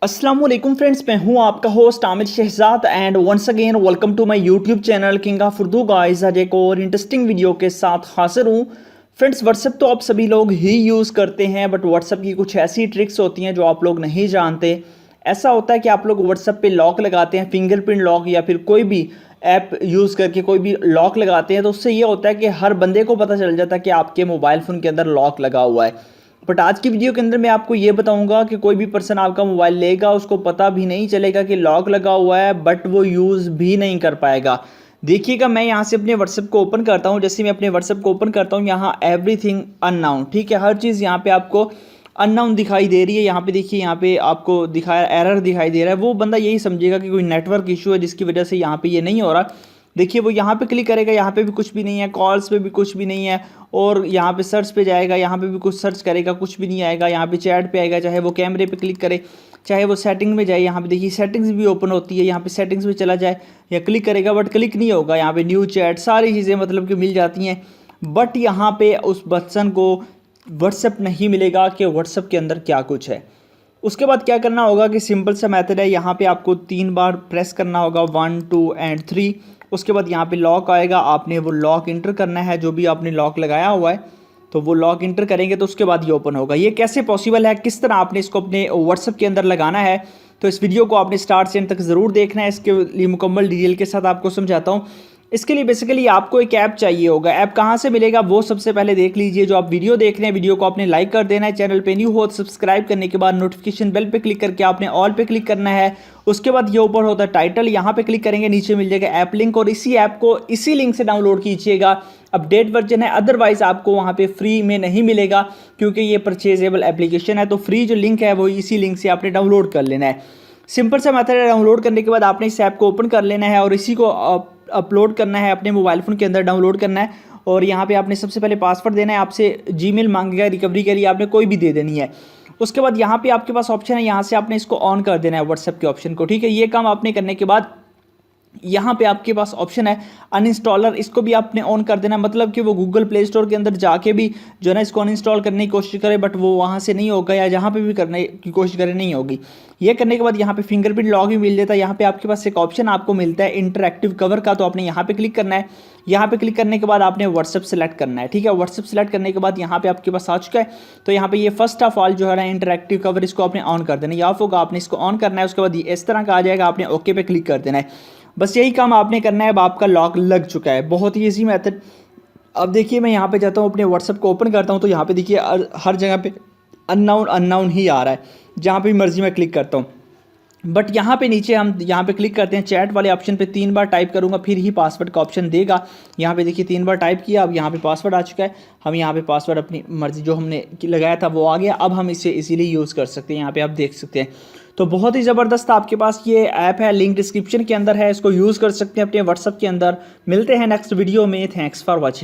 अस्सलाम वालेकुम फ्रेंड्स, मैं हूं आपका host Aamir Shahzad and once again welcome to my YouTube channel king of Urdu guys. आज एक और इंटरेस्टिंग वीडियो के साथ हाजिर हूं। फ्रेंड्स, व्हाट्सएप तो आप सभी लोग ही यूज़ करते हैं, बट व्हाट्सएप की कुछ ऐसी ट्रिक्स होती हैं जो आप लोग नहीं जानते। ऐसा होता है कि आप लोग व्हाट्सएप पे लॉक लगाते हैं, फिंगरप्रिंट लॉक या फिर कोई भी ऐप यूज़ करके कोई भी लॉक लगाते हैं, तो उससे ये होता है कि हर बंदे को पता चल जाता है कि आपके मोबाइल फ़ोन के अंदर लॉक लगा हुआ है। बट आज की वीडियो के अंदर मैं आपको ये बताऊंगा कि कोई भी पर्सन आपका मोबाइल लेगा, उसको पता भी नहीं चलेगा कि लॉक लगा हुआ है, बट वो यूज़ भी नहीं कर पाएगा। देखिएगा, मैं यहाँ से अपने व्हाट्सएप को ओपन करता हूँ। जैसे मैं अपने व्हाट्सएप को ओपन करता हूँ, यहाँ एवरीथिंग अननाउन, ठीक है, हर चीज़ यहाँ पे आपको अननाउन दिखाई दे रही है। यहाँ पे देखिए, यहाँ पे आपको दिखाया एरर दिखाई दे रहा है। वो बंदा यही समझेगा कि कोई नेटवर्क इशू है जिसकी वजह से यहाँ पे ये नहीं हो रहा। देखिए, वो यहाँ पे क्लिक करेगा, यहाँ पे भी कुछ भी नहीं है, कॉल्स पे भी कुछ भी नहीं है, और यहाँ पे सर्च पे जाएगा, यहाँ पे भी कुछ सर्च करेगा, कुछ भी नहीं आएगा। यहाँ पे चैट पे आएगा, चाहे वो कैमरे पे क्लिक करे, चाहे वो सेटिंग में जाए, यहाँ पे देखिए सेटिंग्स भी ओपन होती है, यहाँ पे सेटिंग्स में चला जाए या क्लिक करेगा, बट क्लिक नहीं होगा। यहाँ पे न्यू चैट सारी चीज़ें मतलब कि मिल जाती हैं, बट यहाँ पे उस पर्सन को व्हाट्सएप नहीं मिलेगा कि व्हाट्सएप के अंदर क्या कुछ है। उसके बाद क्या करना होगा कि सिंपल सा मेथड है, यहाँ पे आपको 3 बार प्रेस करना होगा, 1 2 एंड 3। उसके बाद यहाँ पे लॉक आएगा, आपने वो लॉक इंटर करना है, जो भी आपने लॉक लगाया हुआ है, तो वो लॉक इंटर करेंगे तो उसके बाद ये ओपन होगा। ये कैसे पॉसिबल है, किस तरह आपने इसको अपने व्हाट्सएप के अंदर लगाना है, तो इस वीडियो को आपने स्टार्ट से एंड तक ज़रूर देखना है। इसके लिए मुकम्मल डिटेल के साथ आपको समझाता हूँ। इसके लिए बेसिकली आपको एक ऐप चाहिए होगा। ऐप कहाँ से मिलेगा वो सबसे पहले देख लीजिए। जो आप वीडियो देख रहे हैं, वीडियो को आपने लाइक कर देना है, चैनल पे न्यू हो तो सब्सक्राइब करने के बाद नोटिफिकेशन बेल पे क्लिक करके आपने ऑल पे क्लिक करना है। उसके बाद ये ऊपर होता है टाइटल, यहाँ पे क्लिक करेंगे, नीचे मिल जाएगा ऐप लिंक, और इसी ऐप को इसी लिंक से डाउनलोड कीजिएगा। अपडेट वर्जन है, अदरवाइज आपको वहाँ पे फ्री में नहीं मिलेगा, क्योंकि ये परचेजेबल एप्लीकेशन है। तो फ्री जो लिंक है वो इसी लिंक से आपने डाउनलोड कर लेना है। सिंपल सा मेथड है, डाउनलोड करने के बाद आपने इस ऐप को ओपन कर लेना है और इसी को अपलोड करना है, अपने मोबाइल फ़ोन के अंदर डाउनलोड करना है। और यहाँ पे आपने सबसे पहले पासवर्ड देना है, आपसे जीमेल मांगेगा, रिकवरी के लिए आपने कोई भी दे देनी है। उसके बाद यहाँ पे आपके पास ऑप्शन है, यहाँ से आपने इसको ऑन कर देना है व्हाट्सएप के ऑप्शन को, ठीक है। ये काम आपने करने के बाद यहाँ पे आपके पास ऑप्शन है अनइंस्टॉलर, इसको भी आपने ऑन कर देना, मतलब कि वो गूगल प्ले स्टोर के अंदर जाके भी जो है ना इसको अनइंस्टॉल करने की कोशिश करे, बट वो वहाँ से नहीं होगा, या जहाँ पे भी करने की कोशिश करे नहीं होगी। ये करने के बाद यहाँ पे फिंगरप्रिंट लॉक भी मिल जाता है। यहाँ पे आपके पास एक ऑप्शन आपको मिलता है इंटरएक्टिव कवर का, तो आपने यहाँ पे क्लिक करना है। यहाँ पे क्लिक करने के बाद आपने व्हाट्सएप सेलेक्ट करना है, ठीक है। व्हाट्सएप सेलेक्ट करने के बाद यहाँ पे आपके पास आ चुका है, तो यहाँ पे ये फर्स्ट ऑफ ऑल जो है ना इंटरएक्टिव कवर, इसको आपने ऑन कर देना है, या होगा आपने इसको ऑन करना है। उसके बाद ये इस तरह का आ जाएगा, आपने ओके पे क्लिक कर देना है। बस यही काम आपने करना है। अब आपका लॉक लग चुका है, बहुत ही ईजी मेथड। अब देखिए, मैं यहाँ पे जाता हूँ, अपने व्हाट्सएप को ओपन करता हूँ, तो यहाँ पे देखिए हर जगह पे अननाउन अननाउन ही आ रहा है, जहाँ पे मर्जी मैं क्लिक करता हूँ। बट यहाँ पे नीचे हम यहाँ पे क्लिक करते हैं, चैट वाले ऑप्शन पे 3 बार टाइप करूँगा, फिर ही पासवर्ड का ऑप्शन देगा। यहाँ पे देखिए 3 बार टाइप किया, अब यहाँ पे पासवर्ड आ चुका है। हम यहाँ पे पासवर्ड अपनी मर्जी जो हमने लगाया था वो आ गया। अब हम इसे इजीली यूज़ कर सकते हैं, यहाँ पे आप देख सकते हैं। तो बहुत ही ज़बरदस्त आपके पास ये ऐप है, लिंक डिस्क्रिप्शन के अंदर है, इसको यूज़ कर सकते हैं अपने व्हाट्सएप के अंदर। मिलते हैं नेक्स्ट वीडियो में, थैंक्स फॉर वॉचिंग।